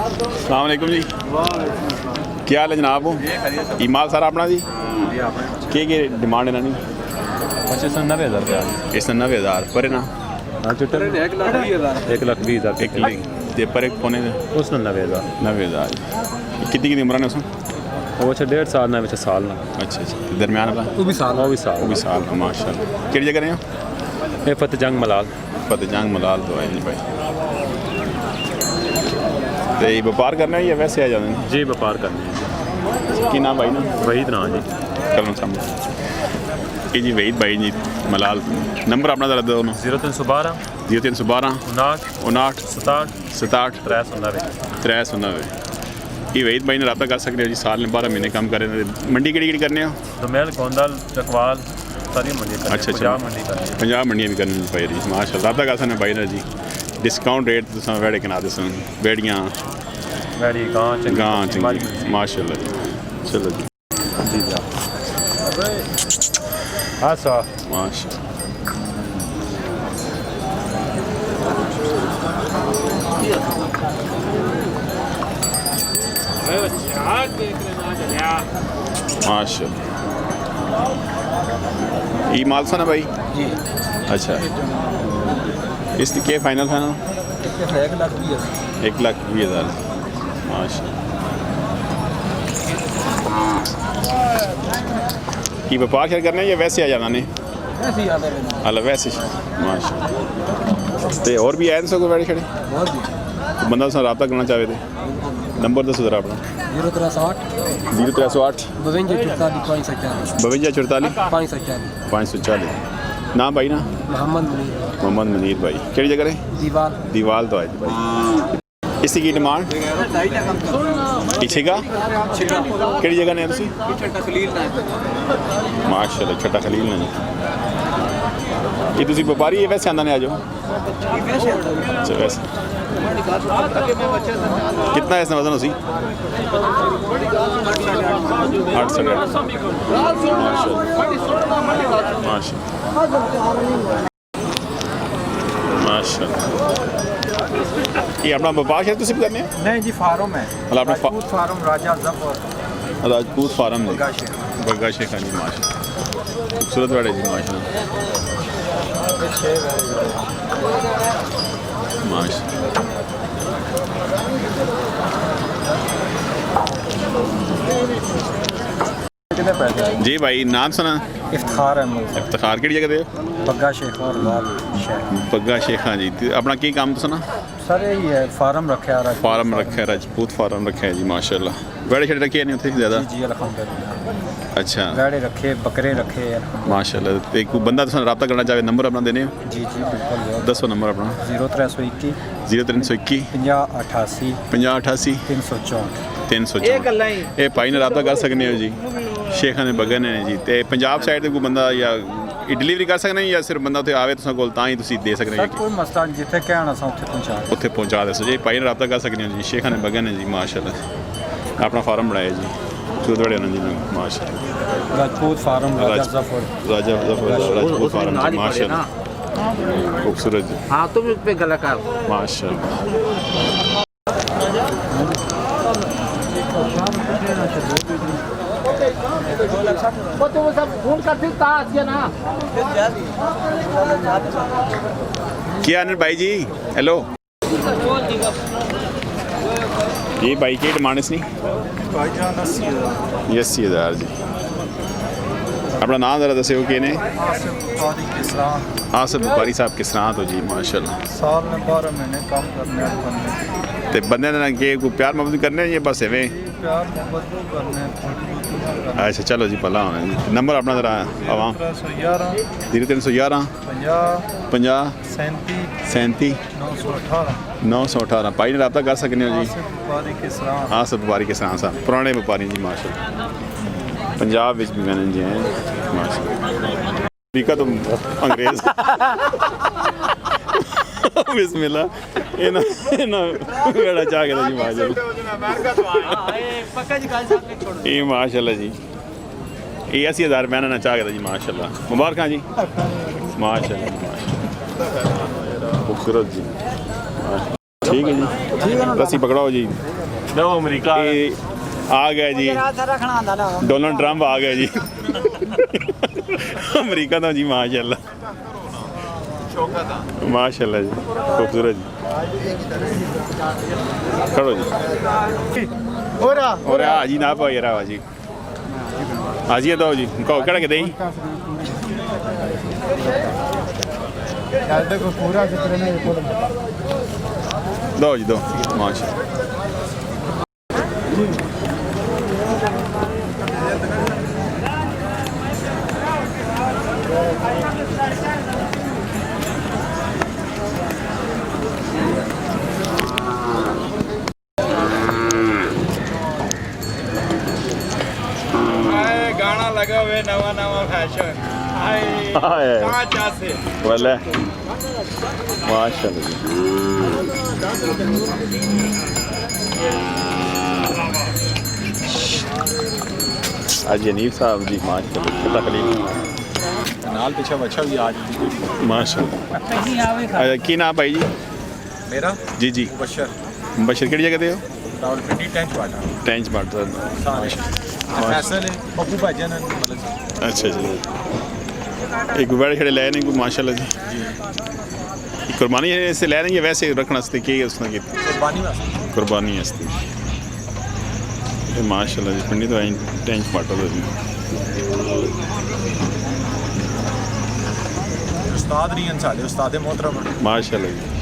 अस्सलाम वालेकुम जी, क्या हाल है जनाब? ईमाल सारा अपना जी के डिमांड है ना? 90,000 रुपया। इस 90,000 पर ना 1,20,000 एक ते पर एक पौने उस 90,000 90,000 कितनी उम्र ने उसमें? वो 1.5 साल ना 1 साल ना। अच्छा दरम्यान वाला वो भी साल माशाल्लाह। किहड़ी जगह ने? ये फतेहजंग मलाल। फतेहजंग मलाल तो है जी भाई। तो ये व्यापार करना है या वैसे आ जाते हैं? जी व्यापार करने हैं। की नाम भाई ना? वहीद ना जी करो सामने ये जी वहीद भाई जी मलाल। नंबर अपना जरा दो। 0312 0312 59 67 67 390 390। ये वहीद भाई ने रब्ता कर सकते हो जी। साल ने 12 महीने काम कर रहे हैं। मंडी केड़ी करने हो? दोमेल गोंदल चकवाल सारी मंडी करनी। अच्छा पंजाब मंडी करनी। पंजाब मंडियां भी करनी भाई जी माशाल्लाह। रब्ता कर सकते भाई ना जी। डिस्काउंट रेट तुम वेड़े कना दस बेड़ियाँ वैड़ी गां चंगी माशाल्लाह जी। चलो जी हाँ सर माशाल्लाह। माशाल्लाह ये मालसा ना भाई जी। अच्छा इसकी क्या फाइनल था ना? 1,20,000 माशाल्लाह। ये व्यापार क्या करना है या वैसे आ जाना ने? अल्लाह वैसे माशाल्लाह। तो और भी आए सो बड़े छड़े तो बंदा उसने रब्ता करना चाहे थे? नंबर दसो जरा अपना। 0308 52 44 540। नाम भाई ना? मोहम्मद मुनीर भाई। केड़ी जगह है? दीवाल तो है भाई। इसी की डिमांड पीछे का केड़ी जगह ने तुसी? माशाल्लाह छटा खलील ने। ये तुसी व्यापारी है वैसे आंदा ने आ जाओ? अच्छा वैसे कितना है इसमें वजन उसी? 8 माशाल्लाह। ये अपना व्यापार है तुसी भी करने हैं? नहीं जी फार्म है। मतलब अपना फार्म राजा जफर राजपूत फार्म बग्गा शेख जी माशाल्लाह। खूबसूरत वाले जी माशाल्लाह माशाल्लाह। जी भाई नाम सुना? इफ्तार है। इफ्तार की जगह दे? बग्गा शेख और बग्गा शेख। हाँ जी अपना की काम तो सुना? सर यही है फार्म रखा है। फार्म रखा है राजपूत फार्म रखा है जी माशाल्लाह। वेड़े छड़े रखे नहीं उथे ज़्यादा? जी अल्हम्दुलिल्लाह। अच्छा वेड़े रखे बकरे रखे माशाल्लाह। तो कोई बंदा तुम रब्ता करना चाहे नंबर अपना देने हो? जी बिल्कुल। दसो नंबर अपना। 0321 0321 5088 5088 364 304। ये भाई ने रब्ता कर सकते हो जी। शेखा ने बगन ने जी। तो पंजाब साइड से कोई बंदा या डिलीवरी कर सकते हैं या सिर्फ बंदा उत्थे आवे तुसां कोल तां ही तुसीं दे सकते हैं? कोई मसला जिथे कहना सा उत्थे पहुँचा दसो जी। भाई ने रब्ता कर सकते हो जी। शेखा ने बगन ने जी माशाल्लाह अपना फार्म बनाया जी। खूबसूरत बड़े होने जी माशाल्लाह। राजपूत फार्म राजा जफर राजपूत फार्म जी माशाल्लाह खूबसूरत जी। हाँ तुम इस पे गला कर माशाल्लाह। तुम सब फोन करती ना। क्या अनिल भाई जी हेलो। ये भाई की डिमांड इसनी? 80,000 जी। अपना नाम जरा दस्यो कि ने? आसिफ बुखारी साहब किस तरह तो जी माशाल्लाह। साल में 12 महीने काम करने ते बंदे ने के को प्यार मोहब्बत करने या बस एवें? प्यार मोहब्बत करने। अच्छा चलो जी भला नंबर अपना जरा आवाम। 0311 50 37 918। भाई ने रब्ता कर सकते हो जी। आसिफ व्यापारी के सरां साहब पुराने व्यापारी जी माशाल्लाह। पंजाब विच भी मैंने जी हैं माशाल्लाह। अमरीका तो अंग्रेज बिस्मिल्लाह इना बेड़ा चाह के जी माशाल्लाह। ये माशाल्लाह जी ये 80,000 मैंने ना चाह के जी माशाल्लाह। मुबारक जी माशाल्लाह खूबसूरत जी। ठीक है जी रस्सी पकड़ाओ जी। ਲਓ ਅਮਰੀਕਾ ਇਹ ਆ ਗਿਆ ਜੀ ਡੋਨਲਡ ਟਰੰਪ ਆ ਗਿਆ ਜੀ ਅਮਰੀਕਾ ਦਾ ਜੀ ਮਾਸ਼ਾਅੱਲਾ माशाल्लाह जी खूबसूरत जी खड़ो जी और जी ना पाओ यार जी आज ये दो जी कहो कड़ा के दे दो जी दो माशाल्लाह गाना लगा हुए नवा नवा फैशन कहाँ चासे वाला माशाल्लाह जी आज यनीब साहब जी माशाल्लाह तकलीफ नाल पीछे बच्चा भी आज माशाल्लाह अच्छा की नाम भाई जी मेरा जी जी बशर बशर किहड़ी जगह ते हो रावलपिंडी टैंक वाटा टैंच बाटा फैसल है पप्पू भाजन मतलब अच्छा जी एक बड़े खड़े ले नहीं कोई माशाल्लाह जी कुर्बानी से ले लेंगे वैसे रखना वास्ते की उसने की कुर्बानी वास्ते कुर्बानी वास्ते माशाल्लाह जी पिंडी तो टैंच बाटा तो जी उस्ताद नहीं हैं साढ़े उस्ताद मोहतरम माशाल्लाह जी